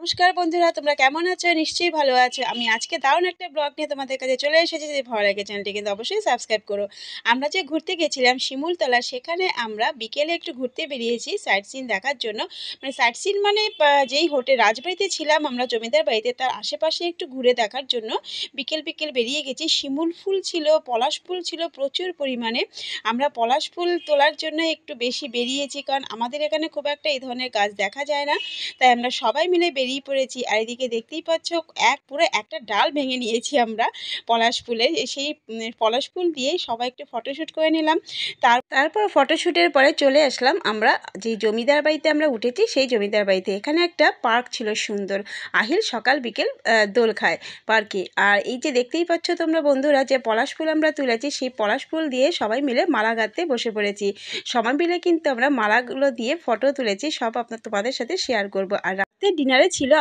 নমস্কার বন্ধুরা, তোমরা কেমন আছো? নিশ্চয়ই ভালো আছো। আমি আজকে দারুণ একটা ব্লগ নিয়ে তোমাদের কাছে চলে এসেছি। যদি ভালো লাগে চ্যানেলটি কিন্তু অবশ্যই সাবস্ক্রাইব করো। আমরা যে ঘুরতে গেছিলাম শিমুলতলা, সেখানে আমরা বিকেলে একটু ঘুরতে বেরিয়েছি সাইট সিন দেখার জন্য। মানে সাইট সিন মানে যেই হোটেল রাজবাড়িতে ছিলাম আমরা জমিদার বাড়িতে, তার আশেপাশে একটু ঘুরে দেখার জন্য বিকেল বিকেল বেরিয়ে গেছি। শিমুল ফুল ছিল, পলাশ ফুল ছিল প্রচুর পরিমাণে। আমরা পলাশ ফুল তোলার জন্য একটু বেশি বেরিয়েছি, কারণ আমাদের এখানে খুব একটা এই ধরনের গাছ দেখা যায় না। তাই আমরা সবাই মিলে বেরিয়ে পড়েছি। আর এদিকে দেখতেই পাচ্ছ পুরো একটা ডাল ভেঙে নিয়েছি আমরা পলাশ ফুলের। সেই পলাশ ফুল দিয়ে সবাই একটু ফটোশ্যুট করে নিলাম। তারপর ফটোশ্যুটের পরে চলে আসলাম আমরা যে জমিদার বাড়িতে আমরা উঠেছি, সেই জমিদার বাড়িতে। এখানে একটা পার্ক ছিল সুন্দর, আহিল সকাল বিকেল দোল খায় পার্কে। আর এই যে দেখতেই পাচ্ছ তোমরা বন্ধুরা, যে পলাশ ফুল আমরা তুলেছি, সেই পলাশ ফুল দিয়ে সবাই মিলে মালা গাঁথতে বসে পড়েছি। সবাই মিলে কিন্তু আমরা মালাগুলো দিয়ে ফটো তুলেছি, সব তোমাদের সাথে শেয়ার করব। আর রাতে ডিনারে ছিল